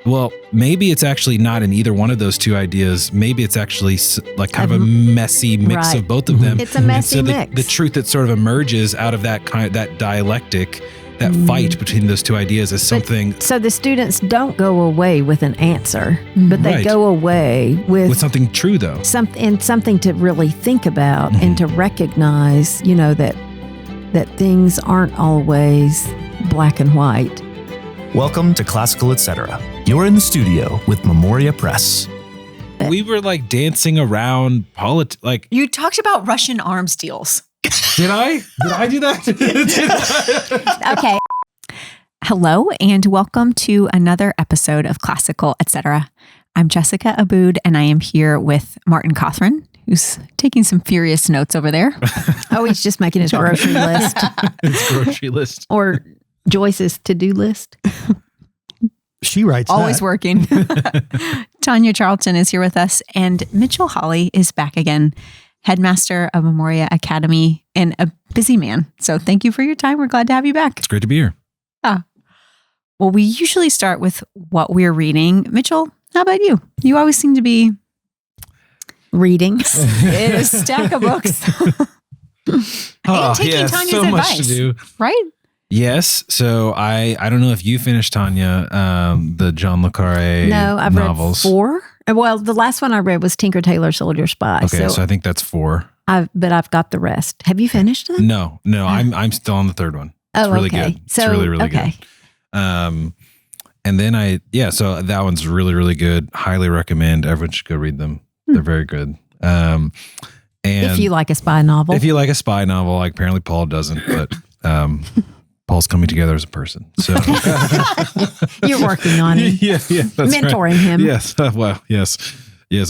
Well, maybe it's actually not in either one of those two ideas. Maybe it's actually like kind of a messy mix of both of them. It's a messy mix. The truth that sort of emerges out of that dialectic, that fight between those two ideas is something. So the students don't go away with an answer, but they go away with something true, though. Something to really think about and to recognize, that things aren't always black and white. Welcome to Classical Etc. You're in the studio with Memoria Press. We were like dancing around You talked about Russian arms deals. Did I? Did I do that? Okay. Hello and welcome to another episode of Classical Etc. I'm Jessica Aboud and I am here with Martin Cothran, who's taking some furious notes over there. Oh, he's just making his grocery list. His grocery list. Or Joyce's to-do list. She writes Always working. Tanya Charlton is here with us and Mitchell Hawley is back again, headmaster of Memoria Academy and a busy man. So thank you for your time. We're glad to have you back. It's great to be here. Well, we usually start with what we're reading. Mitchell, how about you? You always seem to be reading a stack of books. And taking Tanya's so advice, much to do. Right? Yes. So I don't know if you finished, Tanya, the John le Carré I've novels. read 4. Well, the last one I read was Tinker Tailor Soldier Spy. Okay, so I think that's 4. But I've got the rest. Have you finished them? No, I'm still on the third one. It's really good. It's really good. And then so that one's really, really good. Highly recommend. Everyone should go read them. They're very good. And if you like a spy novel. If you like a spy novel, like apparently Paul doesn't, but Paul's coming together as a person. So you're working on him. Yeah, that's mentoring right. him. Yes. Well, yes,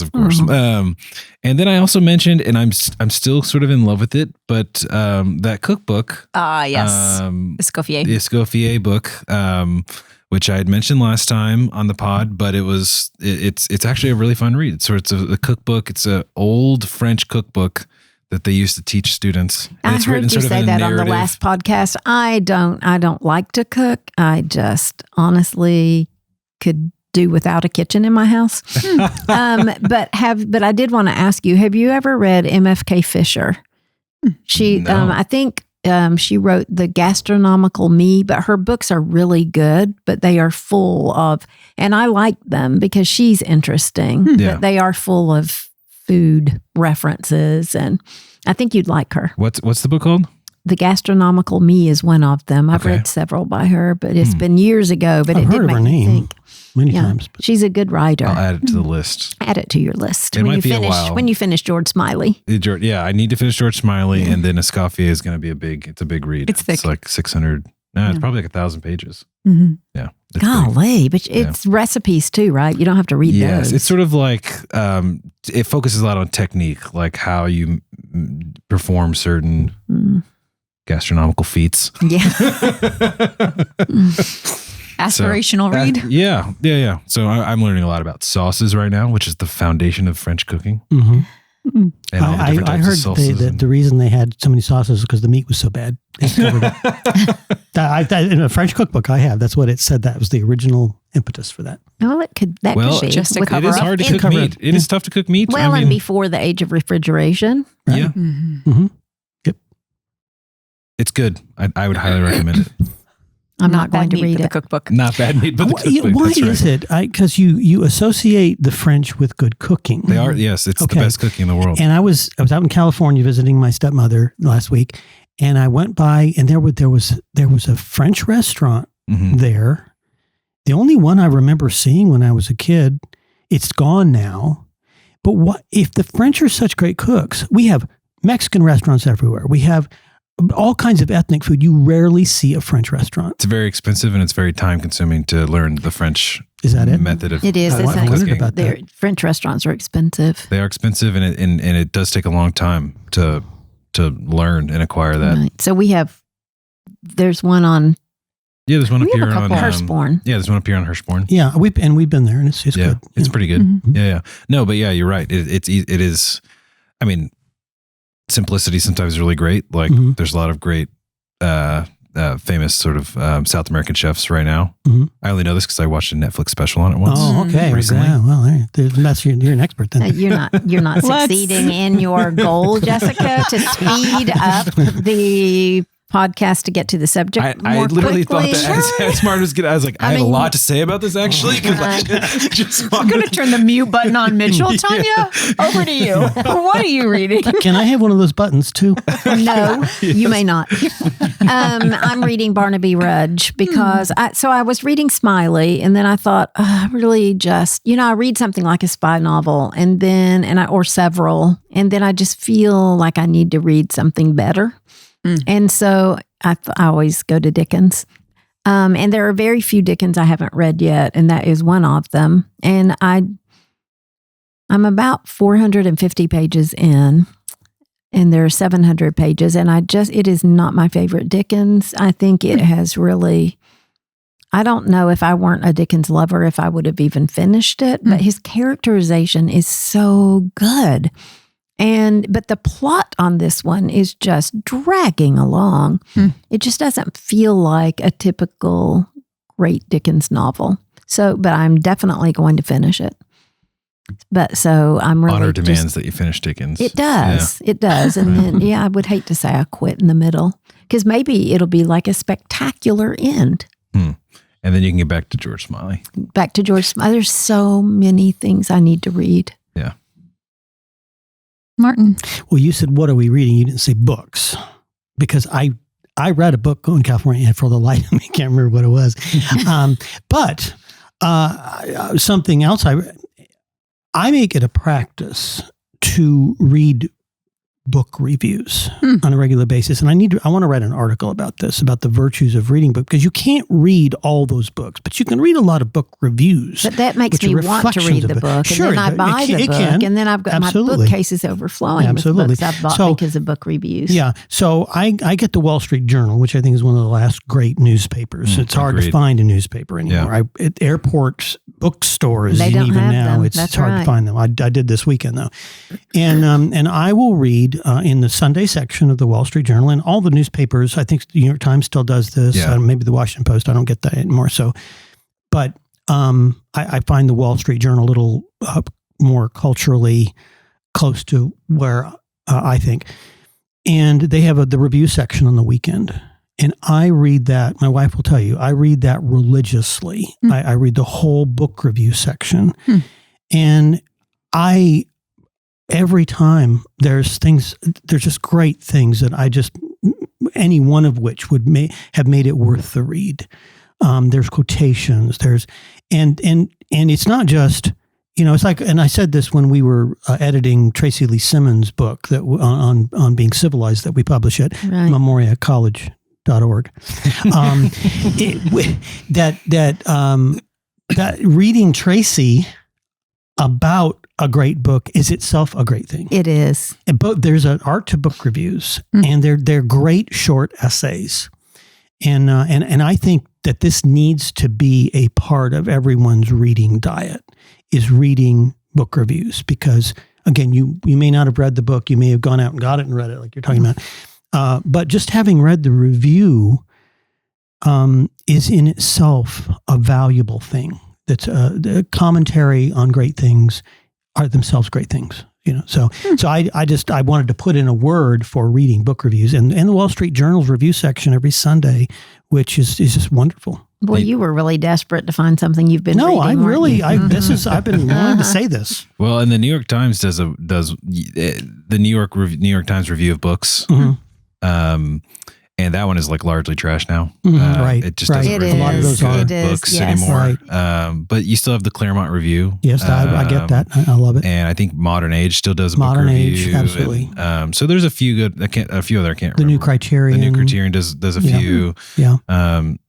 of course. And then I also mentioned, and I'm still sort of in love with it, but that cookbook. Yes. Escoffier. The Escoffier book, which I had mentioned last time on the pod, but it's actually a really fun read. So it's a cookbook. It's an old French cookbook that they used to teach students. And I heard you say that on the last podcast. I don't like to cook. I just honestly could do without a kitchen in my house. But I did want to ask you, have you ever read MFK Fisher? She, I think she wrote The Gastronomical Me, but her books are really good, but they are full of, and I like them because she's interesting, but they are full of food references, and I think you'd like her. What's the book called? The Gastronomical Me is one of them. I've read several by her, but it's been years ago. But I've heard of her name many times. But she's a good writer. I'll add it to the list. Add it to your list It might be a while. When you finish George Smiley. Yeah, I need to finish George Smiley, and then Escoffier is going to be a big read. It's thick. It's like 600. No, it's probably like 1,000 pages. Mm-hmm. Yeah. Golly, but it's recipes too, right? You don't have to read those. Yes, it's sort of like it focuses a lot on technique, like how you perform certain gastronomical feats. Yeah. Aspirational read. Yeah. So I'm learning a lot about sauces right now, which is the foundation of French cooking. Mm-hmm. And all the different I types heard of sauces that the reason they had so many sauces is because the meat was so bad. They covered it. In a French cookbook I have, that's what it said. That was the original impetus for that. Well, could be. Just to cover it is up. hard to cook meat. It is tough to cook meat. Well, and before the age of refrigeration. Right? Yeah. Mm-hmm. Yep. It's good. I would highly recommend it. I'm not going to read the cookbook. Not bad meat, but the cookbook. Why is it? Because you associate the French with good cooking. They are, yes. It's the best cooking in the world. And I was out in California visiting my stepmother last week, and I went by, and there was a French restaurant there. The only one I remember seeing when I was a kid. It's gone now. But what if the French are such great cooks? We have Mexican restaurants everywhere. We have all kinds of ethnic food. You rarely see a French restaurant. It's very expensive and it's very time consuming to learn the French method of It is. I wondered about that. French restaurants are expensive. They are expensive and it does take a long time to learn and acquire that. Right. So there's one on. Yeah, there's one up here on Hirschborn. Yeah, there's one up here on Hirschborn. Yeah, we've been there and it's good. It's pretty good. Mm-hmm. Yeah. No, but yeah, you're right. It is. I mean, simplicity sometimes is really great. Like there's a lot of great famous sort of South American chefs right now. Mm-hmm. I only know this because I watched a Netflix special on it once. Oh, okay. Recently. Yeah, well, you're an expert then. You're not succeeding in your goal, Jessica, to speed up the podcast to get to the subject I more literally quickly. thought that as Martin was getting, I was like, I have a lot to say about this actually. I'm going to turn the mute button on Mitchell. Tanya, over to you. What are you reading? Can I have one of those buttons too? No, you may not. I'm reading Barnaby Rudge because I was reading Smiley, and then I thought, really just, I read something like a spy novel or several, and then I just feel like I need to read something better. And so I always go to Dickens. And there are very few Dickens I haven't read yet, and that is one of them. And I'm about 450 pages in, and there are 700 pages, and it is not my favorite Dickens. I think it has really, I don't know if I weren't a Dickens lover if I would have even finished it, but his characterization is so good. But the plot on this one is just dragging along. It just doesn't feel like a typical great Dickens novel. But I'm definitely going to finish it. But so I'm really honor demands that you finish Dickens. It does. Yeah. It does. And then, I would hate to say I quit in the middle because maybe it'll be like a spectacular end. And then you can get back to George Smiley. There's so many things I need to read. Yeah. Martin. Well, you said, what are we reading? You didn't say books, because I read a book in California, and for the life of me, I can't remember what it was. But something else, I make it a practice to read book reviews on a regular basis. And I want to write an article about this, about the virtues of reading books, because you can't read all those books, but you can read a lot of book reviews. But that makes me want to read the book. Sure, and then I buy the book, and then I've got my bookcases overflowing with books I've bought because of book reviews. Yeah. So I get the Wall Street Journal, which I think is one of the last great newspapers. It's hard to find a newspaper anymore. Yeah. At airports, bookstores, they don't even have now, them. it's That's hard to find them. I did this weekend, though. And I will read in the Sunday section of the Wall Street Journal, and all the newspapers. I think the New York Times still does this. Yeah. Maybe the Washington Post. I don't get that anymore. So, but I find the Wall Street Journal a little more culturally close to where I think. And they have the review section on the weekend. And I read that. My wife will tell you, I read that religiously. I read the whole book review section. And every time there's just great things that any one of which would have made it worth the read. There's quotations, and it's not just, it's like, and I said this when we were editing Tracy Lee Simmons' book that on being civilized that we publish at memoriacollege.org. That reading Tracy about a great book is itself a great thing. It is. But there's an art to book reviews, and they're great short essays. And I think that this needs to be a part of everyone's reading diet, is reading book reviews, because again, you may not have read the book, you may have gone out and got it and read it like you're talking about, but just having read the review is in itself a valuable thing. That's the commentary on great things are themselves great things. So I wanted to put in a word for reading book reviews, and the Wall Street Journal's review section every Sunday, which is just wonderful. Boy, you were really desperate to find something you've been reading. I've been wanting to say this. Well, and the New York Times does the New York Times review of books. And that one is like largely trash now. Right. It just doesn't a lot of those good books anymore. Right. But you still have the Claremont Review. Yes, I get that. I love it. And I think Modern Age still does a Modern book Age, review. absolutely. And, so there's a few other I can't remember. The New Criterion. The New Criterion does a few. Yeah.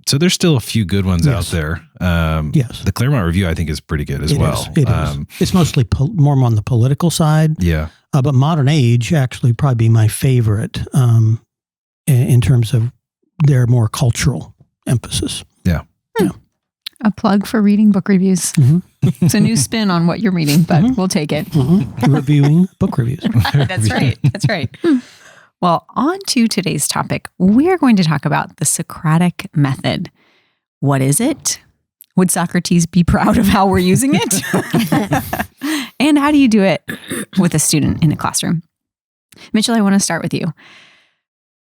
So there's still a few good ones out there. Yes. The Claremont Review I think is pretty good as well. It is. It's mostly more on the political side. Yeah. But Modern Age actually probably be my favorite in terms of their more cultural emphasis. Yeah. A plug for reading book reviews. It's a new spin on what you're reading, but we'll take it. Reviewing book reviews. That's right. Well, on to today's topic. We're going to talk about the Socratic Method. What is it? Would Socrates be proud of how we're using it? And how do you do it with a student in a classroom? Mitchell, I want to start with you.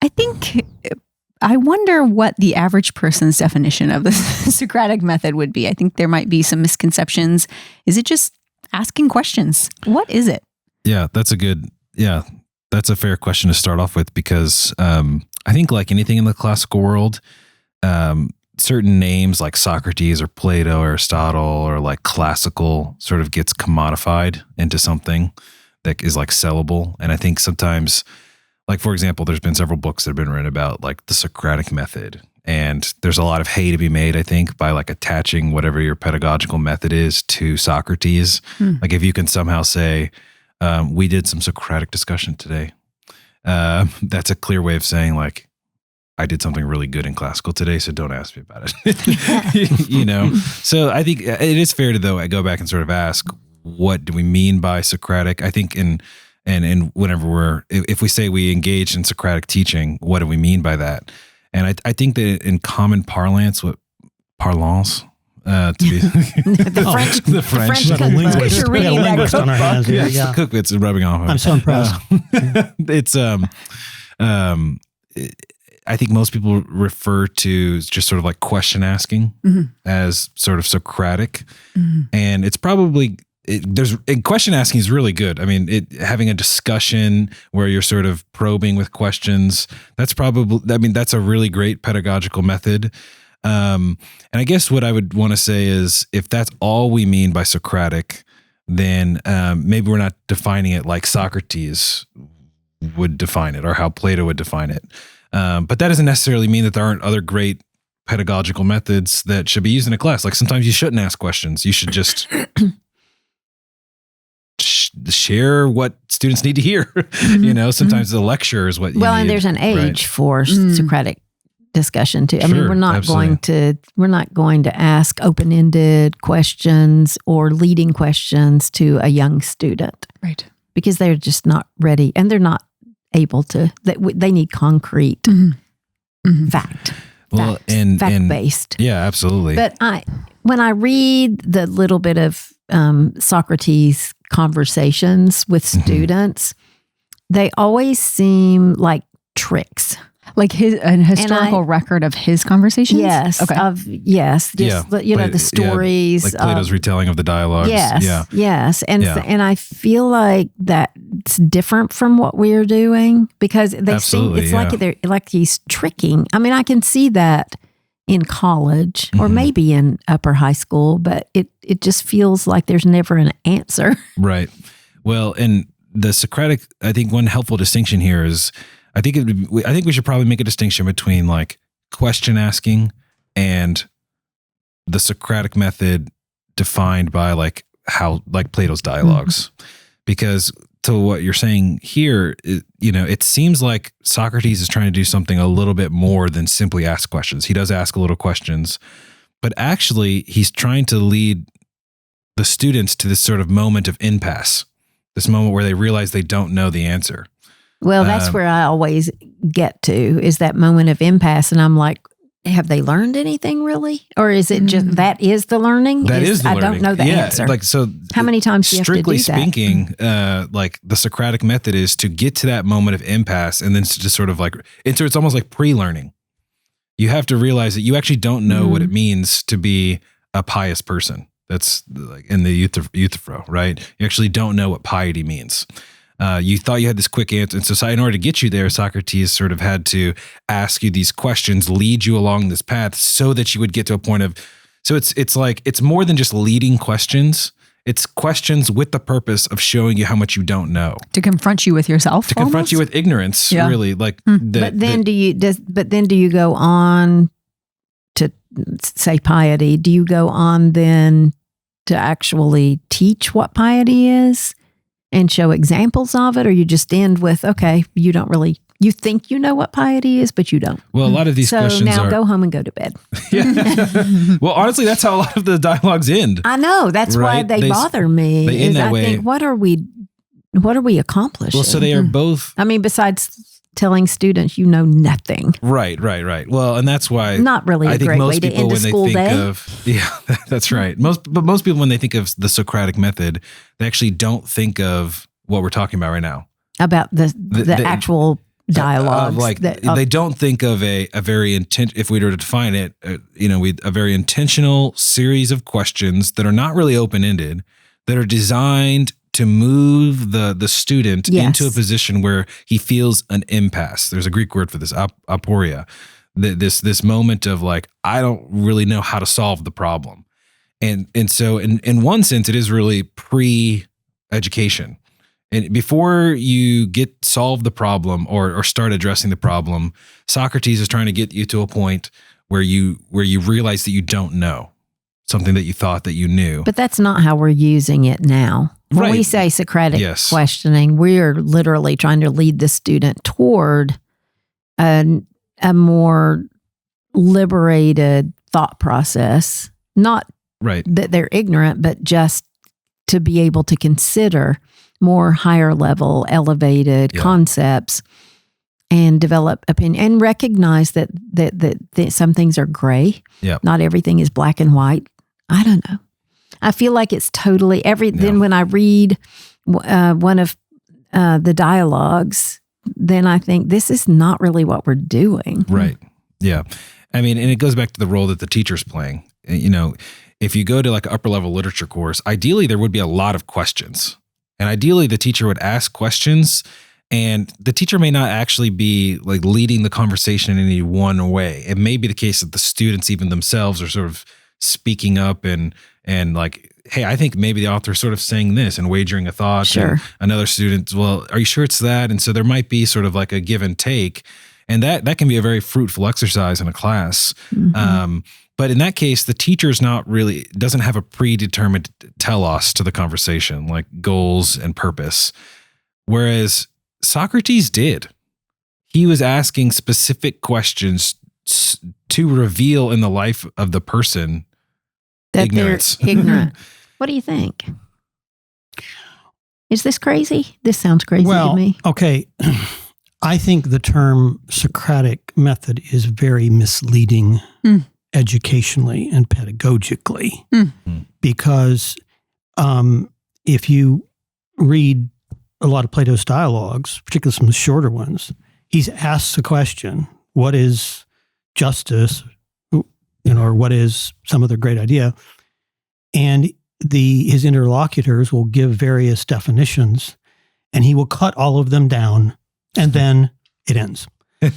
I wonder what the average person's definition of the Socratic Method would be. I think there might be some misconceptions. Is it just asking questions? What is it? Yeah, that's a fair question to start off with, because I think like anything in the classical world, certain names like Socrates or Plato or Aristotle or like classical sort of gets commodified into something that is like sellable. And I think sometimes, like for example, there's been several books that have been written about like the Socratic Method. And there's a lot of hay to be made, I think, by like attaching whatever your pedagogical method is to Socrates. Like if you can somehow say, we did some Socratic discussion today. That's a clear way of saying like, I did something really good in classical today, so don't ask me about it. You know? So I think it is fair to, though, I go back and sort of ask, what do we mean by Socratic? I think and whenever if we say we engage in Socratic teaching, what do we mean by that? And I think that in common parlance, to be the French We got a linguist, we got a linguist on our hands here. the cookbits is rubbing off. I'm so impressed. It's I think most people refer to just sort of like question asking as sort of Socratic, and it's probably question asking is really good. I mean, having a discussion where you're sort of probing with questions. That's a really great pedagogical method. And I guess what I would want to say is, if that's all we mean by Socratic, then maybe we're not defining it like Socrates would define it or how Plato would define it. But that doesn't necessarily mean that there aren't other great pedagogical methods that should be used in a class. Like sometimes you shouldn't ask questions. You should just share what students need to hear. You know, sometimes the lecture is what you need. And there's an age for Socratic discussion too. I mean, we're not going to ask open-ended questions or leading questions to a young student. Right. Because they're just not ready, and they're not able to. They need concrete fact. Well, fact-based. Yeah, absolutely. But when I read the little bit of Socrates' conversations with students, they always seem like tricks. Like an historical record of his conversations? Yes. Okay. The stories. Like Plato's retelling of the dialogues. Yes. Yeah. Yes. And I feel like that's different from what we're doing, because they seem, it's like they're like he's tricking. I mean, I can see that in college or maybe in upper high school, but it just feels like there's never an answer. Right. Well, and the Socratic, I think one helpful distinction here is, I think we should probably make a distinction between like question asking and the Socratic method defined by like Plato's dialogues, because to what you're saying here, it seems like Socrates is trying to do something a little bit more than simply ask questions. He does ask a little questions, but actually he's trying to lead the students to this sort of moment of impasse, this moment where they realize they don't know the answer. Well, that's where I always get to, is that moment of impasse. And I'm like, have they learned anything really? Or is it just, that is the learning? That is the learning. I don't know the answer. Like, so how many times do you have to do that? Strictly speaking, like the Socratic method is to get to that moment of impasse and then to just sort of like, it's almost like pre-learning. You have to realize that you actually don't know what it means to be a pious person. That's like in the Euthyphro, right? You actually don't know what piety means. You thought you had this quick answer. And so in order to get you there, Socrates sort of had to ask you these questions, lead you along this path so that you would get to a point of, so it's like, it's more than just leading questions. It's questions with the purpose of showing you how much you don't know. To confront you with yourself. To confront you with ignorance, really. Like, but then do you go on to say piety? Do you go on then to actually teach what piety is and show examples of it, or you just end with, okay, you think you know what piety is, but you don't. Well, a lot of these questions now go home and go to bed. Well, honestly, that's how a lot of the dialogues end. I know. That's why they bother me. They end that way. Think, what are we accomplishing? Well, so they are both. I mean, besides telling students you know nothing. Right. Well, and that's why not really a great way to end a school day. That's right. Most people, when they think of the Socratic method, they actually don't think of what we're talking about right now. About the actual dialogues. They don't think of a very if we were to define it, a very intentional series of questions that are not really open-ended, that are designed to move the student into a position where he feels an impasse. There's a Greek word for this, aporia. This moment of like, I don't really know how to solve the problem. And so in one sense, it is really pre-education. And before you solve the problem or start addressing the problem, Socrates is trying to get you to a point where you realize that you don't know something that you thought that you knew. But that's not how we're using it now. When we say Socratic questioning, we are literally trying to lead the student toward a more liberated thought process. Not that they're ignorant, but just to be able to consider more higher level, elevated concepts and develop opinion and recognize that some things are gray. Yeah. Not everything is black and white. I don't know. I feel like it's totally then when I read one of the dialogues, then I think this is not really what we're doing. Right. Yeah. I mean, and it goes back to the role that the teacher's playing. If you go to like an upper level literature course, ideally there would be a lot of questions. And ideally, the teacher would ask questions, and the teacher may not actually be like leading the conversation in any one way. It may be the case that the students even themselves are sort of speaking up and like, hey, I think maybe the author's sort of saying this and wagering a thought. Sure. And another student, well, are you sure it's that? And so there might be sort of like a give and take, and that can be a very fruitful exercise in a class. Mm-hmm. But in that case, the teacher's doesn't have a predetermined telos to the conversation, like goals and purpose. Whereas Socrates did. He was asking specific questions to reveal in the life of the person that ignorance. They're ignorant. What do you think? Is this crazy? This sounds crazy to me. Okay. I think the term Socratic method is very misleading. Educationally and pedagogically, because if you read a lot of Plato's dialogues, particularly some of the shorter ones, he's asked the question, what is justice, or what is some other great idea? And his interlocutors will give various definitions, and he will cut all of them down, and then it ends.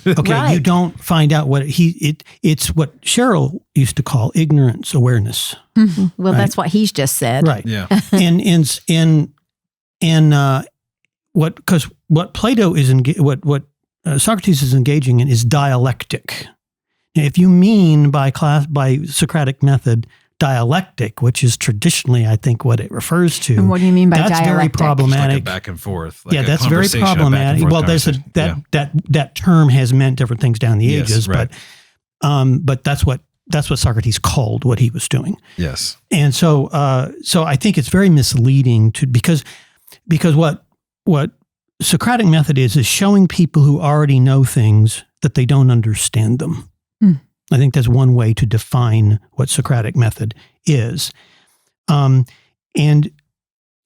Okay, right. You don't find out what it's what Cheryl used to call ignorance awareness. Mm-hmm. Well, right? That's what he's just said. Right. Yeah. What Plato is what Socrates is engaging in is dialectic. Now, if you mean by Socratic method dialectic, which is traditionally, I think, what it refers to. And what do you mean by that's dialectic? Very problematic. Like a back and forth. Like that's very problematic. Well, that term has meant different things down the ages, right. but that's what Socrates called what he was doing. Yes. And so I think it's very misleading because what Socratic method is showing people who already know things that they don't understand them. I think that's one way to define what Socratic method is. And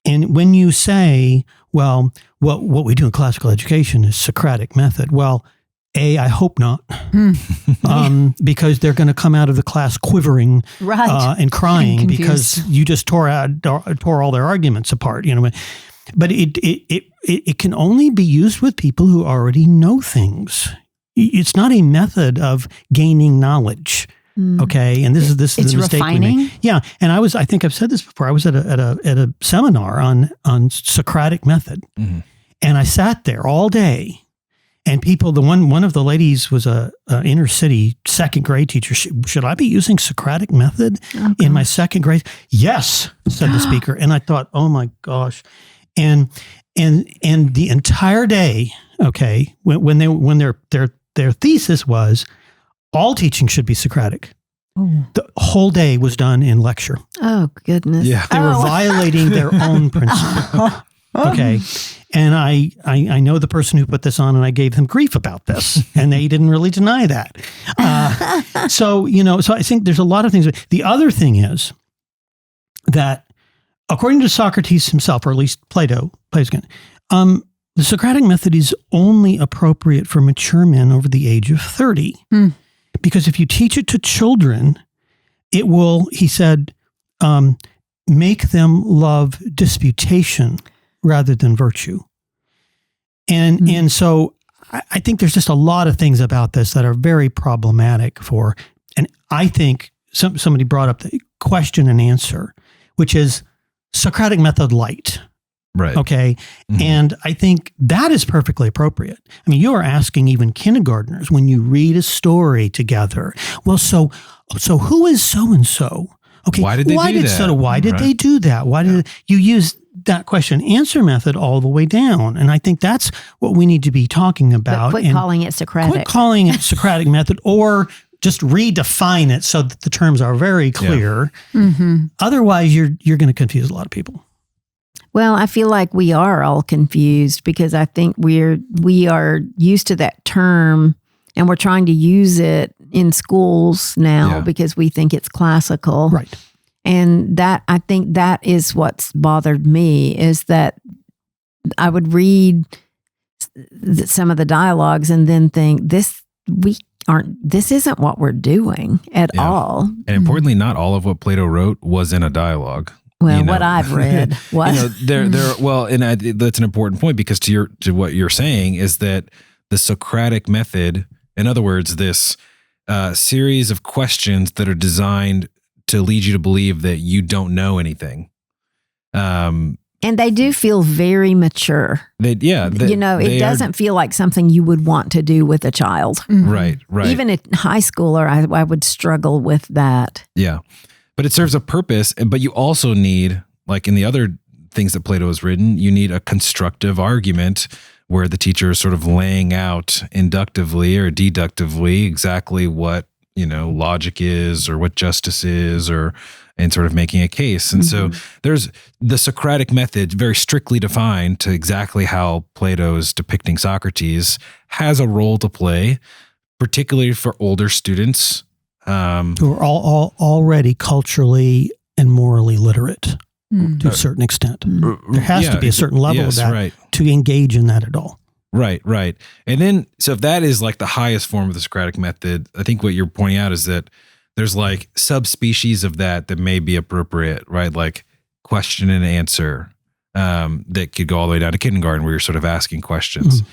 when you say, well, what we do in classical education is Socratic method, well, I hope not, because they're going to come out of the class quivering and crying because you just tore all their arguments apart. But it can only be used with people who already know things. It's not a method of gaining knowledge. Okay. And this is the mistake refining? we make. Yeah. And I think I've said this before. I was at a seminar on Socratic method. Mm-hmm. And I sat there all day, and one of the ladies was a inner city second grade teacher. Should I be using Socratic method in my second grade? Yes, said the speaker. And I thought, oh my gosh. And the entire day, okay, when their thesis was all teaching should be Socratic. Oh. The whole day was done in lecture. Oh, goodness. Yeah. They were violating their own principle. Okay. And I know the person who put this on, and I gave them grief about this, and they didn't really deny that. So I think there's a lot of things. The other thing is that according to Socrates himself, or at least Plato, the Socratic method is only appropriate for mature men over the age of 30. Because if you teach it to children, it will, he said, make them love disputation rather than virtue. And so I think there's just a lot of things about this that are very problematic for, and I think somebody brought up the question and answer, which is Socratic method light. Right. Okay. Mm-hmm. And I think that is perfectly appropriate. I mean, you are asking even kindergartners when you read a story together, well, so who is so-and-so? Okay. Why did they do that? Why did they do that? Why did you use that question answer method all the way down? And I think that's what we need to be talking about. But quit calling it Socratic. Quit calling it Socratic method, or just redefine it so that the terms are very clear. Yeah. Mm-hmm. Otherwise, you're going to confuse a lot of people. Well, I feel like we are all confused because I think we are used to that term and we're trying to use it in schools now because we think it's classical. Right. And that, I think that is what's bothered me, is that I would read some of the dialogues and then think this isn't what we're doing at all. And importantly, not all of what Plato wrote was in a dialogue. Well, what I've read, that's an important point, because to what you're saying is that the Socratic method, in other words, this series of questions that are designed to lead you to believe that you don't know anything. And they do feel very mature. It doesn't feel like something you would want to do with a child. Mm-hmm. Right. Even a high schooler, I would struggle with that. Yeah. But it serves a purpose, but you also need, like in the other things that Plato has written, you need a constructive argument where the teacher is sort of laying out inductively or deductively exactly what, logic is or what justice is, and sort of making a case. And so there's the Socratic method, very strictly defined to exactly how Plato's depicting Socrates, has a role to play, particularly for older students. Who are all already culturally and morally literate to a certain extent. There has to be a certain level of that to engage in that at all. Right. And then, so if that is like the highest form of the Socratic method, I think what you're pointing out is that there's like subspecies of that may be appropriate, right? Like question and answer that could go all the way down to kindergarten where you're sort of asking questions.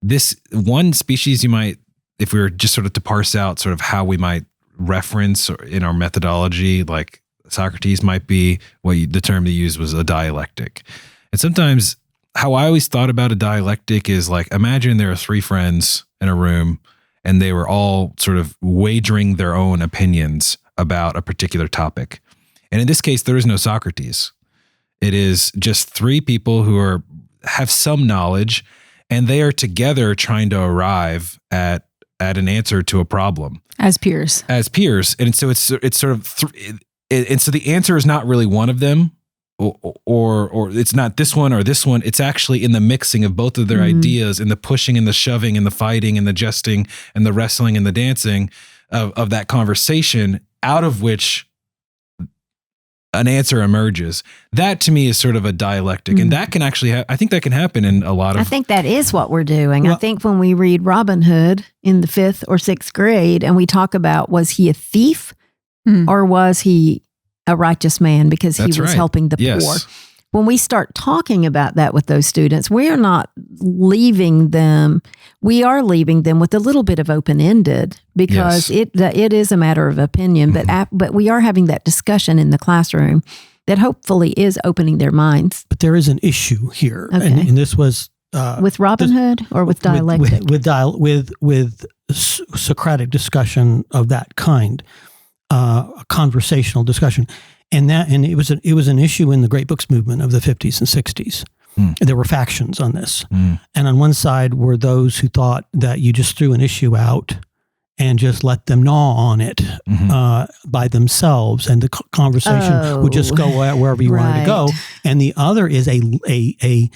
This one species you might, if we were just sort of to parse out sort of how we might reference in our methodology, like Socrates might be the term they used was a dialectic. And sometimes how I always thought about a dialectic is like, imagine there are three friends in a room and they were all sort of wagering their own opinions about a particular topic. And in this case, there is no Socrates. It is just three people who have some knowledge, and they are together trying to arrive at an answer to a problem as peers. And so it's sort of and so the answer is not really one of them, or it's not this one or this one. It's actually in the mixing of both of their ideas, and the pushing and the shoving and the fighting and the jesting and the wrestling and the dancing of that conversation, out of which an answer emerges. That to me is sort of a dialectic, and that can actually I think that can happen in a lot of. I think that is what we're doing. Well, I think when we read Robin Hood in the 5th or 6th grade, and we talk about, was he a thief or was he a righteous man because he was helping the poor? When we start talking about that with those students, we are not leaving them. We are leaving them with a little bit of open-ended, because it is a matter of opinion. But we are having that discussion in the classroom that hopefully is opening their minds. But there is an issue here, and this was with Robin Hood or with dialectic, with Socratic discussion of that kind, a conversational discussion. And it was an issue in the Great Books movement of the 50s and 60s. There were factions on this. And on one side were those who thought that you just threw an issue out and just let them gnaw on it by themselves, and the conversation would just go wherever you wanted to go. and the other is a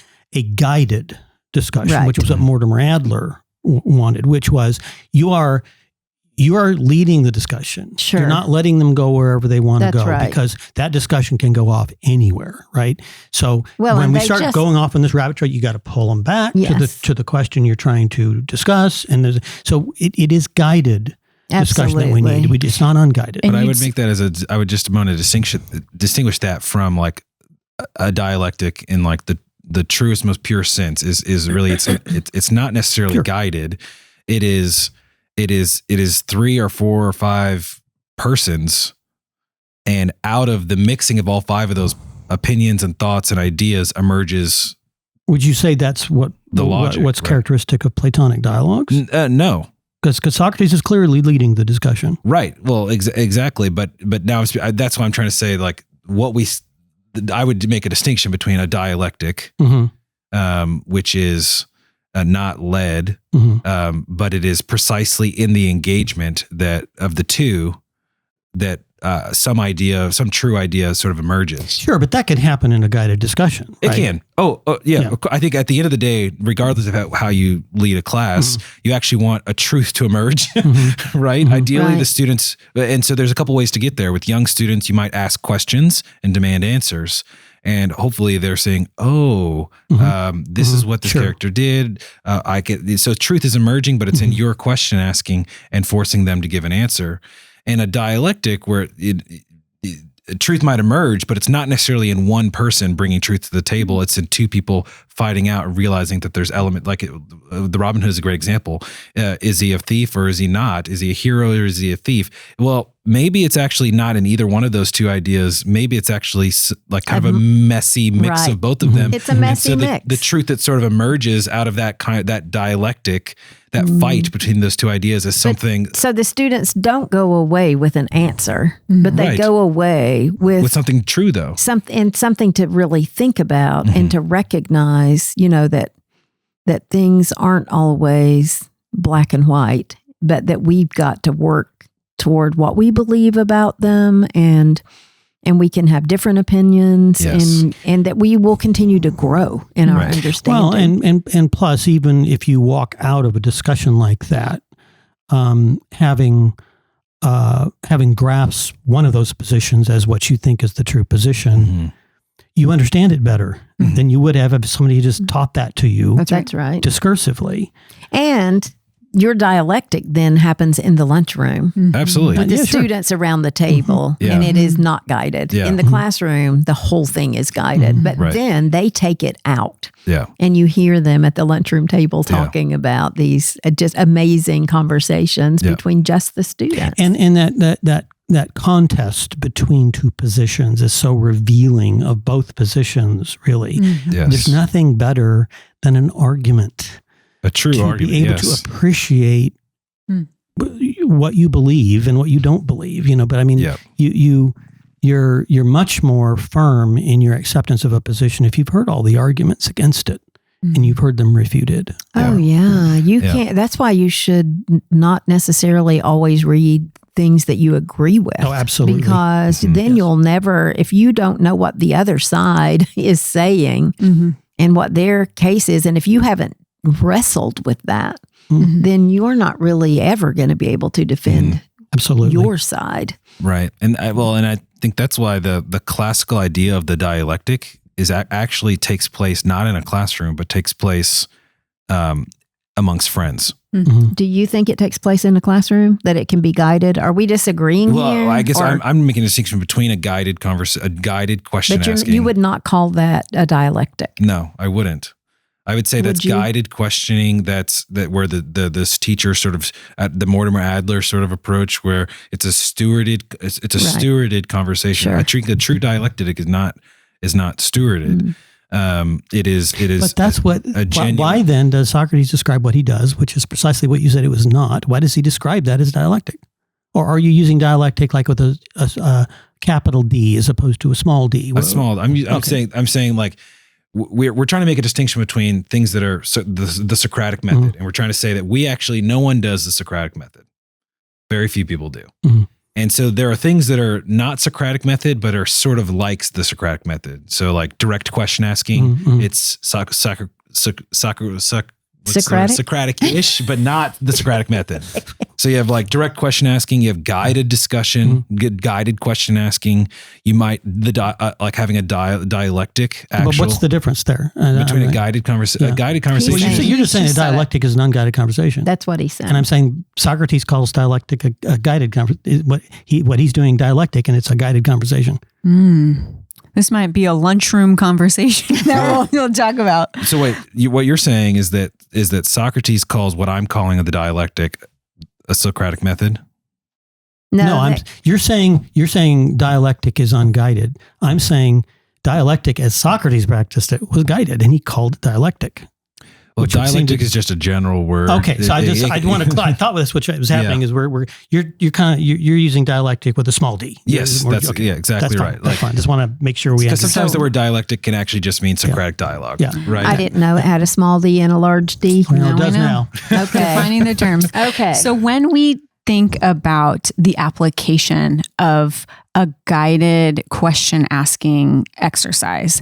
guided discussion, Right. which was what Mortimer Adler wanted, which was you are leading the discussion. Sure. You're not letting them go wherever they want to That's go, right. because that discussion can go off anywhere, right? So Well, when and we they start just- going off on this rabbit trail, you got to pull them back Yes. to the question you're trying to discuss, and so it is guided discussion that we Absolutely. need. It's not unguided. But I would make that I would just want to distinguish that from like a dialectic in like the truest, most pure sense is really it's not necessarily Sure. guided. It is 3 or 4 or 5 persons, and out of the mixing of all 5 of those opinions and thoughts and ideas emerges. Would you say that's what The logic, what's right. characteristic of Platonic dialogues? No. Because Socrates is clearly leading the discussion. Right. Well, exactly. But now that's why I'm trying to say, like, I would make a distinction between a dialectic, Mm-hmm. which is not led, Mm-hmm. but it is precisely in the engagement that of the two that some true idea sort of emerges. Sure, but that could happen in a guided discussion. It right? can. Oh, yeah. I think at the end of the day, regardless of how you lead a class, you actually want a truth to emerge, right? Ideally, Right. the students, and so there's a couple ways to get there. With young students, you might ask questions and demand answers. And hopefully they're saying, this is what this Sure. character did. So truth is emerging, but it's in your question asking and forcing them to give an answer. And a dialectic where truth might emerge, but it's not necessarily in one person bringing truth to the table. It's in 2 people fighting out and realizing that there's element like the Robin Hood is a great example. Is he a thief or is he not? Is he a hero or is he a thief? Well, maybe it's actually not in either one of those 2 ideas. Maybe it's actually like kind of a messy mix Right. of both of them. It's a messy and so mix. The truth that sort of emerges out of that that dialectic, that fight between those 2 ideas is something. So the students don't go away with an answer, but they Right. go away with something true though. something to really think about and to recognize, that things aren't always black and white, but that we've got to work toward what we believe about them, and we can have different opinions, Yes. and that we will continue to grow in our Right. understanding. Well, and plus, even if you walk out of a discussion like that, having grasped one of those positions as what you think is the true position, you understand it better than you would have if somebody just taught that to you That's right. discursively. And your dialectic then happens in the lunchroom. Absolutely. With the Yeah, sure. students around the table, Yeah. and it is not guided. Yeah. In the classroom, the whole thing is guided, but Right. then they take it out, Yeah. and you hear them at the lunchroom table talking about these just amazing conversations Yeah. between just the students. And that contest between 2 positions is so revealing of both positions, really. Yes. There's nothing better than an argument. A true To argument. be able Yes. to appreciate what you believe and what you don't believe, but I mean, Yeah. you're much more firm in your acceptance of a position if you've heard all the arguments against it and you've heard them refuted. Oh yeah, you Yeah. can't. That's why you should not necessarily always read things that you agree with. Oh, absolutely. Because then you'll never, if you don't know what the other side is saying and what their case is, and if you haven't wrestled with that, then you're not really ever going to be able to defend Absolutely. your side. Right. And I think that's why the classical idea of the dialectic is actually takes place not in a classroom, but takes place amongst friends. Do you think it takes place in a classroom, that it can be guided? Are we disagreeing Well, here? I guess Or- I'm making a distinction between a guided question but asking. you would not call that a dialectic. No, I wouldn't. I would say Would that's you? guided questioning. That's where this teacher sort of the Mortimer Adler sort of approach, where it's a stewarded stewarded conversation. Sure. A true dialectic is not stewarded. It is. But that's a genuine. why then does Socrates describe what he does, which is precisely what you said it was not? Why does he describe that as dialectic? Or are you using dialectic like with a capital D as opposed to a small d? A small. I'm saying like we're trying to make a distinction between things that are the Socratic method, and we're trying to say that no one does the Socratic method. Very few people do. And so there are things that are not Socratic method, but are sort of like the Socratic method. So like direct question asking, it's Socratic-ish, but not the Socratic method. So you have like direct question asking, you have guided discussion, guided question asking. You might like having a dialectic. But what's the difference there between a guided conversation? A guided conversation. Well, you're just saying a dialectic is an unguided conversation. That's what he said. And I'm saying Socrates calls dialectic a guided conversation. What he's doing dialectic, and it's a guided conversation. This might be a lunchroom conversation that we'll talk about. So wait, what you're saying is that Socrates calls what I'm calling the dialectic a Socratic method? No, you're saying dialectic is unguided. I'm saying dialectic, as Socrates practiced it, was guided, and he called it dialectic. Well, dialectic is just a general word. Okay, so I thought that's what was happening is you're using dialectic with a small d. Yes, exactly that's right. That's fine. Just want to make sure we. Because sometimes the word dialectic can actually just mean Socratic dialogue. Yeah, right. I didn't know it had a small d and a large d. Well, it does now. Okay, defining the terms. Okay, so when we think about the application of a guided question asking exercise,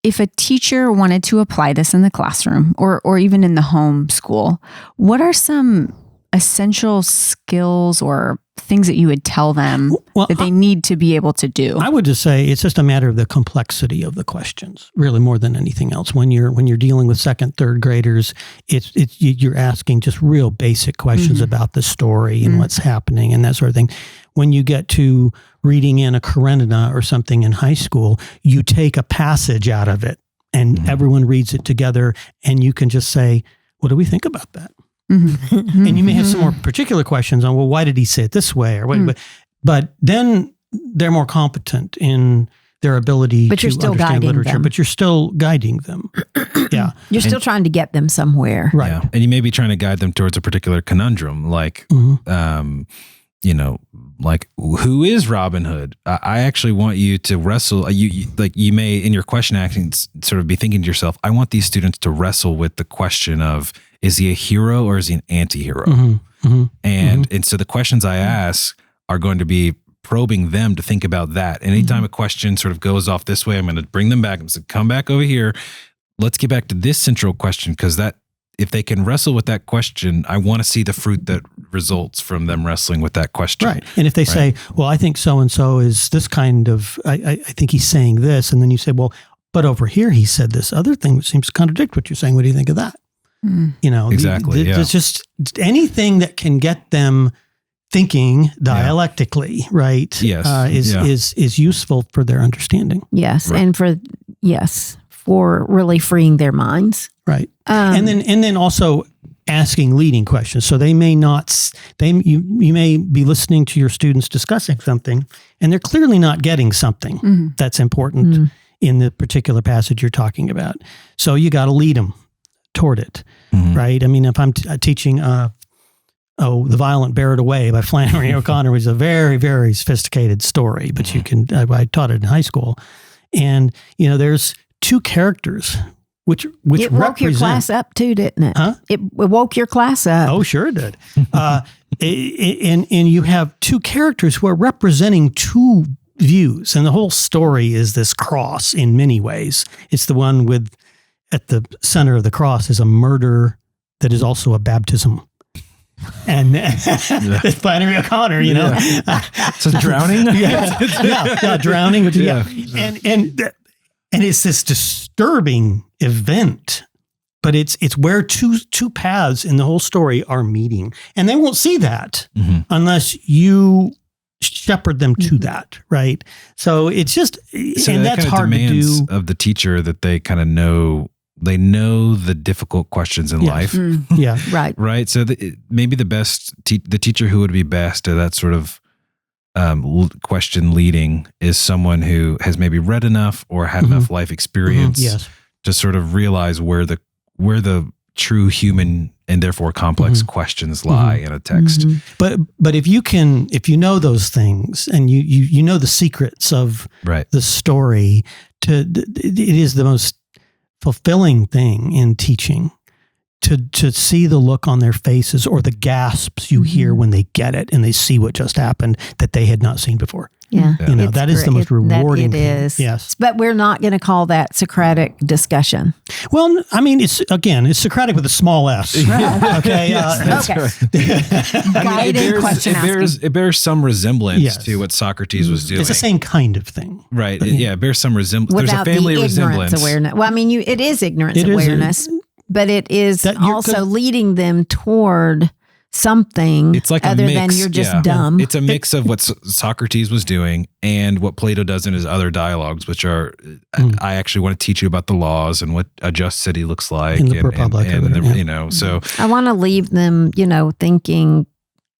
if a teacher wanted to apply this in the classroom or even in the home school, what are some essential skills or things that you would tell them that they need to be able to do? I would just say it's just a matter of the complexity of the questions, really, more than anything else. When you're dealing with second, third graders, you're asking just real basic questions about the story and what's happening and that sort of thing. When you get to reading in a Karenina or something in high school, you take a passage out of it and everyone reads it together, and you can just say, what do we think about that? And you may have some more particular questions on, well, why did he say it this way? Or what, but then they're more competent in their ability to understand literature, them. But you're still guiding them. Yeah. You're still trying to get them somewhere. Right. Yeah. And you may be trying to guide them towards a particular conundrum, like, like, who is Robin Hood? I actually want you to wrestle. You may, in your question asking, sort of be thinking to yourself, I want these students to wrestle with the question of, is he a hero or is he an anti-hero? And so the questions I ask are going to be probing them to think about that. And anytime a question sort of goes off this way, I'm going to bring them back and say, come back over here. Let's get back to this central question, because that, if they can wrestle with that question, I want to see the fruit that results from them wrestling with that question. Right. And if they say, well, I think so-and-so is this kind of, I think he's saying this. And then you say, well, but over here, he said this other thing which seems to contradict what you're saying. What do you think of that? Exactly. There's just anything that can get them thinking dialectically, right? Yes. Is useful for their understanding. Yes. Right. And for really freeing their minds. Right. And then also asking leading questions. So they may not, you may be listening to your students discussing something, and they're clearly not getting something that's important in the particular passage you're talking about. So you got to lead them toward it, right? I mean, if I'm teaching The Violent Bear It Away by Flannery O'Connor, which is a very, very sophisticated story, but you can, I taught it in high school. And, there's two characters which it woke your class up too, didn't it? Huh? It woke your class up. Oh, sure it did. And you have two characters who are representing two views, and the whole story is this cross in many ways. It's the one with, at the center of the cross is a murder that is also a baptism. And it's Flannery O'Connor, So drowning? Drowning. And it's this disturbing event, but it's where two paths in the whole story are meeting, and they won't see that unless you shepherd them to that, right? So it's just, and that's hard to do. Of the teacher that they kind of know. They know the difficult questions in life. Yeah. Right. Right. So maybe the teacher who would be best at that sort of question leading is someone who has maybe read enough or had enough life experience to sort of realize where the true human and therefore complex questions lie in a text. But if you know those things and you know the secrets of the story, it is the most fulfilling thing in teaching to see the look on their faces or the gasps you hear when they get it and they see what just happened that they had not seen before. Yeah. That is the most rewarding it thing. is. Yes. But we're not going to call that Socratic discussion. Well, I mean, it's Socratic with a small s. Okay. Guided question asking. It bears some resemblance to what Socrates was doing. It's the same kind of thing. Right. It bears some resemblance. Without There's a family the resemblance. Awareness. Well, I mean, it is ignorance awareness, but it is also leading them toward something it's like other a mix, than you're just dumb. It's a mix of what Socrates was doing and what Plato does in his other dialogues, which are, I actually want to teach you about the laws and what a just city looks like. In the Republic. So I want to leave them, thinking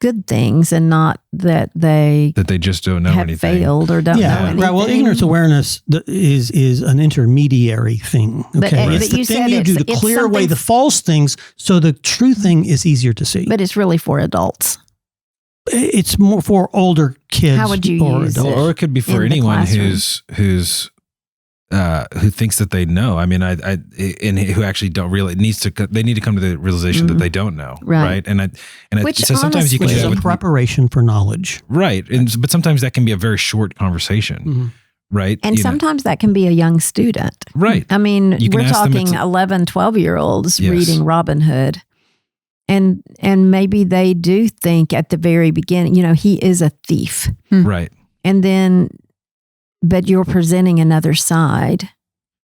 good things and not that they just don't know have anything. failed or don't know anything. Right. Well, ignorance awareness is an intermediary thing. Okay, But it's the you thing said you do to it's clear away something- the false things, so the true thing is easier to see. But it's really for adults. It's more for older kids. How would you or use adults. Or it could be for in the anyone classroom. who thinks that they know. I mean, and who actually don't really they need to come to the realization that they don't know, Right. Which so sometimes you can do It's that a with preparation for knowledge. right, but sometimes that can be a very short conversation, right? And sometimes that can be a young student. Right. I mean, You can we're ask them talking it's- 11, 12-year-olds Yes. reading Robin Hood. And maybe they do think at the very beginning, he is a thief. right, And then, but you're presenting another side.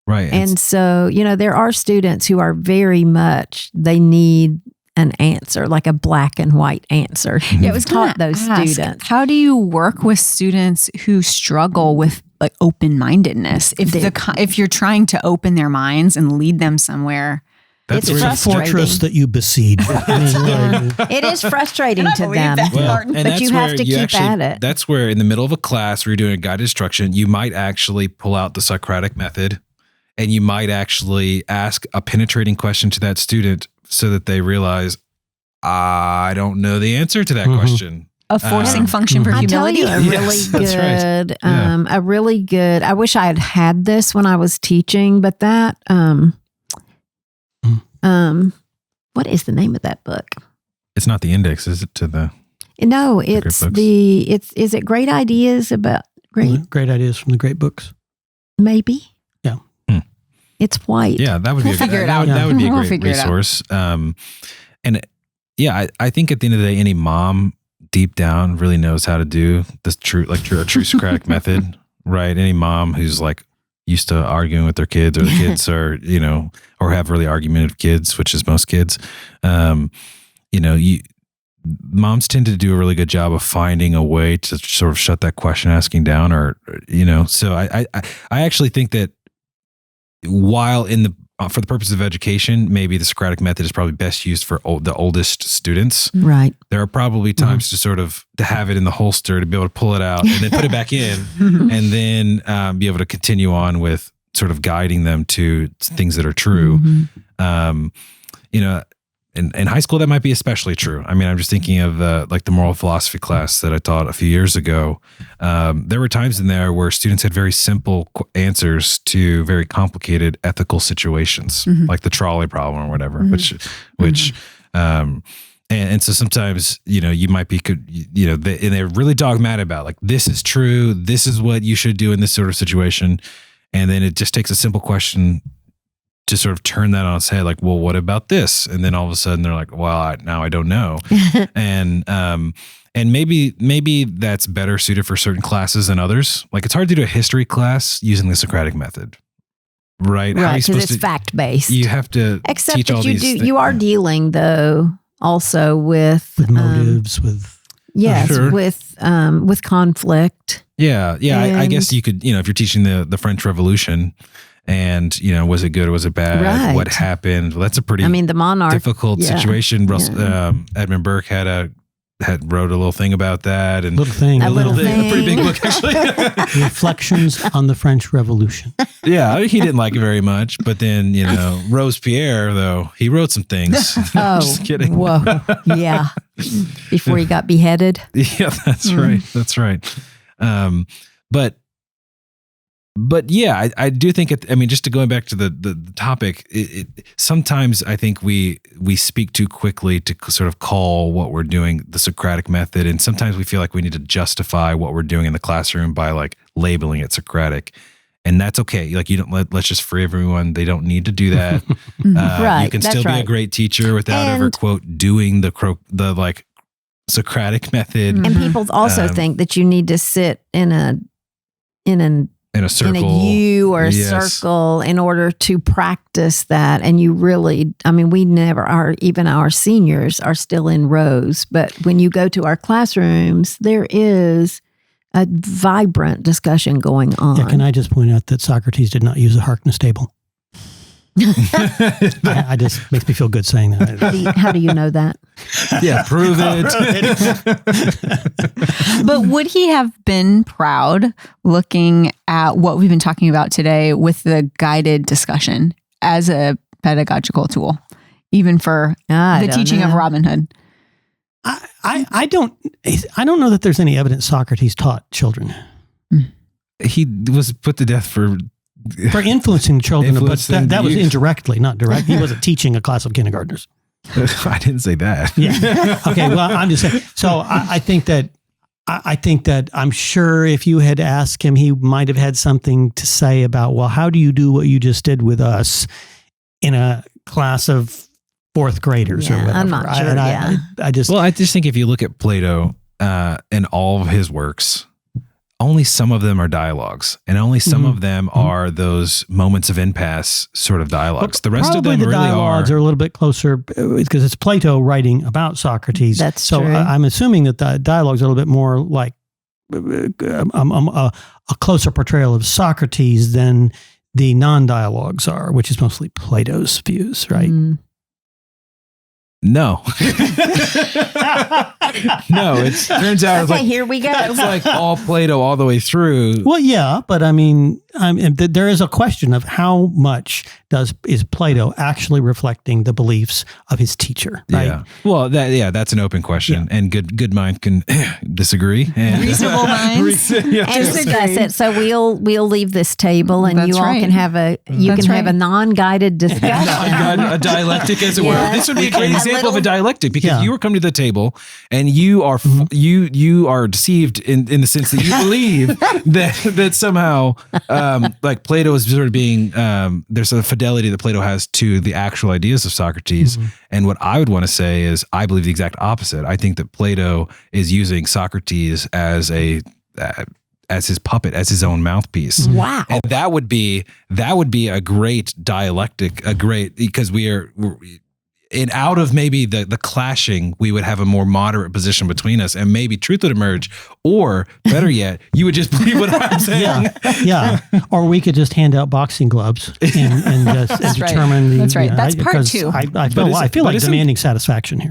right, And so, there are students who are very much, they need an answer, like a black and white answer. Yeah, It was taught those students. How do you work with students who struggle with like open-mindedness? If you're trying to open their minds and lead them somewhere, that's it's where It's a fortress that you besiege. It is frustrating to them. But you have to keep at it. That's where in the middle of a class where you're doing a guided instruction, you might actually pull out the Socratic method and you might actually ask a penetrating question to that student so that they realize, I don't know the answer to that question. a forcing function for I tell humility. you, Yes, that's right. a really good, I wish I had had this when I was teaching, but that, what is the name of that book? It's not the index, is it? To the No, great it's books. is it Great Ideas about Great ideas from the great books. maybe? Yeah. It's white. yeah, that would be We'll figure it out. That would be a We'll great figure it out. resource. I think at the end of the day, any mom deep down really knows how to do this true Socratic method, right? Any mom who's like used to arguing with their kids, or the kids are, or have really argumentative kids, which is most kids. Moms tend to do a really good job of finding a way to sort of shut that question asking down, so I actually think that while for the purpose of education, maybe the Socratic method is probably best used for the oldest students. Right. There are probably times to have it in the holster, to be able to pull it out and then put it back in, and then be able to continue on with sort of guiding them to things that are true. In high school, that might be especially true. I mean, I'm just thinking of the moral philosophy class that I taught a few years ago. There were times in there where students had very simple answers to very complicated ethical situations, like the trolley problem or whatever, and so sometimes, you might be, and they're really dogmatic about like, this is true, this is what you should do in this sort of situation. And then it just takes a simple question to sort of turn that on its head, like, well, what about this? And then all of a sudden they're like, well, now I don't know. And maybe that's better suited for certain classes than others. Like, it's hard to do a history class using the Socratic method, right? Right, because it's fact-based. You have to Except teach that all these things. you are dealing, though, also with motives, with conflict. Yeah. I And- guess you could, if you're teaching the French Revolution, and was it good or was it bad? Right. What happened? Well, that's a pretty the monarch difficult situation. Edmund Burke had wrote a little thing about that, and little thing, A little thing. a pretty big book actually. Reflections on the French Revolution. Yeah, he didn't like it very much, but then Robespierre, though, he wrote some things. Oh, Just kidding. Whoa, yeah. Before he got beheaded. Yeah, that's right. That's right. But But yeah, I do think just to going back to the topic, sometimes I think we speak too quickly to sort of call what we're doing the Socratic method. And sometimes we feel like we need to justify what we're doing in the classroom by like labeling it Socratic. And that's okay. Like let's just free everyone. They don't need to do that. Right. You can still be a great teacher without ever quote doing the like Socratic method. And people also think that you need to sit in a circle, in a U or a circle in order to practice that. And you really, we never are, even our seniors are still in rows. But when you go to our classrooms, there is a vibrant discussion going on. Yeah, can I just point out that Socrates did not use a Harkness table? I just makes me feel good saying that. How do you know that? Yeah, prove it. But would he have been proud looking at what we've been talking about today with the guided discussion as a pedagogical tool, even for the teaching of Robin Hood? I don't know that there's any evidence Socrates taught children. He was put to death for influencing children, but that was indirectly, not direct. He wasn't teaching a class of kindergartners. I didn't say that. Yeah. Okay. Well, I'm just saying. So I think that I'm sure if you had asked him, he might have had something to say about, well, how do you do what you just did with us in a class of fourth graders or whatever? I'm not sure. I just think if you look at Plato and all of his works, only some of them are dialogues, and only some of them are those moments of impasse sort of dialogues. The rest of them the really dialogues are a little bit closer because it's Plato writing about Socrates. That's true. I'm assuming that the dialogues are a little bit more like a closer portrayal of Socrates than the non-dialogues are, which is mostly Plato's views, right? No. No, it turns out okay, here we go. It's like all Plato all the way through. Well, yeah, but there is a question of how much is Plato actually reflecting the beliefs of his teacher, right? Yeah. Well, that's an open question, and good mind can disagree. And reasonable minds and discuss it. So we'll leave this table, and you all can have a have a non-guided discussion, a dialectic, as it were. This would be a great example of a dialectic because you were coming to the table and you are you are deceived in the sense that you believe that somehow like Plato is sort of being there's a fidelity that Plato has to the actual ideas of Socrates, and what I would want to say is I believe the exact opposite. I think that Plato is using Socrates as his puppet, as his own mouthpiece. Wow. And that would be a great dialectic, because and out of maybe the clashing, we would have a more moderate position between us, and maybe truth would emerge, or better yet, you would just believe what I'm saying. Yeah. Or we could just hand out boxing gloves and determine the. That's right. That's part two. I feel like demanding satisfaction here.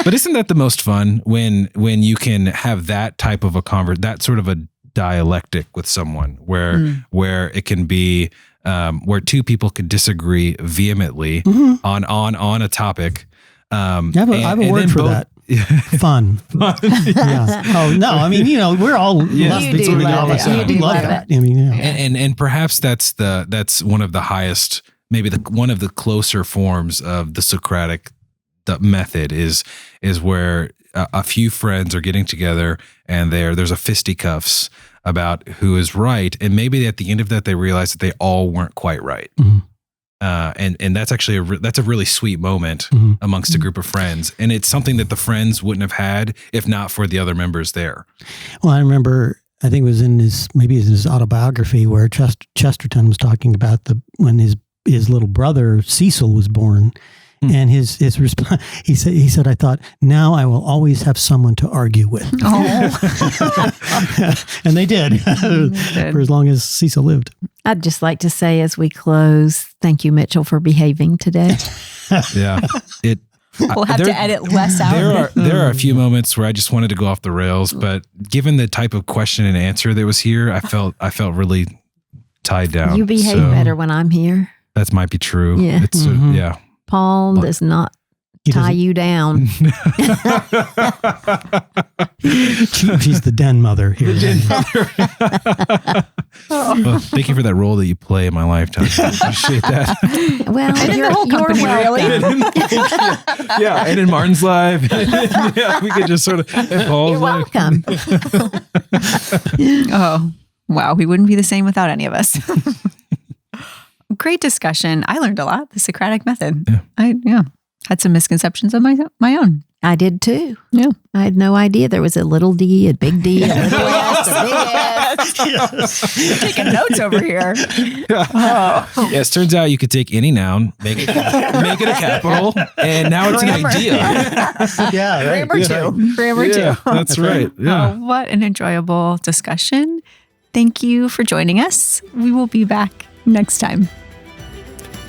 But isn't that the most fun when you can have that type of that sort of a dialectic with someone where it can be. Where two people could disagree vehemently on a topic. I have a word for that. Fun. Yeah. Oh no! We're all love it. And perhaps that's one of the highest, maybe one of the closer forms of the Socratic method is where a few friends are getting together and there's a fisticuffs about who is right, and maybe at the end of that they realize that they all weren't quite right, and that's actually that's a really sweet moment amongst a group of friends, and it's something that the friends wouldn't have had if not for the other members there. Well, I remember, I think it was in his autobiography where Chesterton was talking about when his little brother Cecil was born. And his response, he said, I thought, now I will always have someone to argue with. Oh. And they did for as long as Cecil lived. I'd just like to say as we close, thank you, Mitchell, for behaving today. Yeah. We'll have to edit less out. There are a few moments where I just wanted to go off the rails, but given the type of question and answer that was here, I felt really tied down. You behave better when I'm here. That might be true. Yeah. It's Paul does not tie you down. She's the den mother here. Well, thank you for that role that you play in my lifetime. I appreciate that. Well, And in the whole company, really. Yeah, and in Martin's life. Yeah, we could just sort of. You're welcome. Oh, wow. We wouldn't be the same without any of us. Great discussion. I learned a lot. The Socratic Method. Yeah. I had some misconceptions of my own. I did too. Yeah. I had no idea there was a little d, a big D, a little s, a big S. Taking notes over here. Oh. Yes, turns out you could take any noun, make it a capital, and now it's Grammar. an idea. Yeah, right. Grammar too. That's right. Yeah. Oh, what an enjoyable discussion. Thank you for joining us. We will be back next time.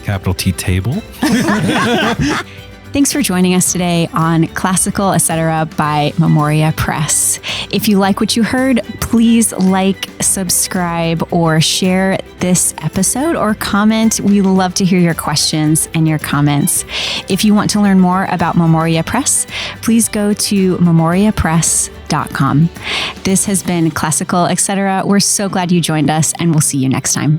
Capital T table. Thanks for joining us today on Classical Etc. by Memoria Press. If you like what you heard, please like, subscribe, or share this episode or comment. We love to hear your questions and your comments. If you want to learn more about Memoria Press, please go to memoriapress.com. This has been Classical Etc. We're so glad you joined us, and we'll see you next time.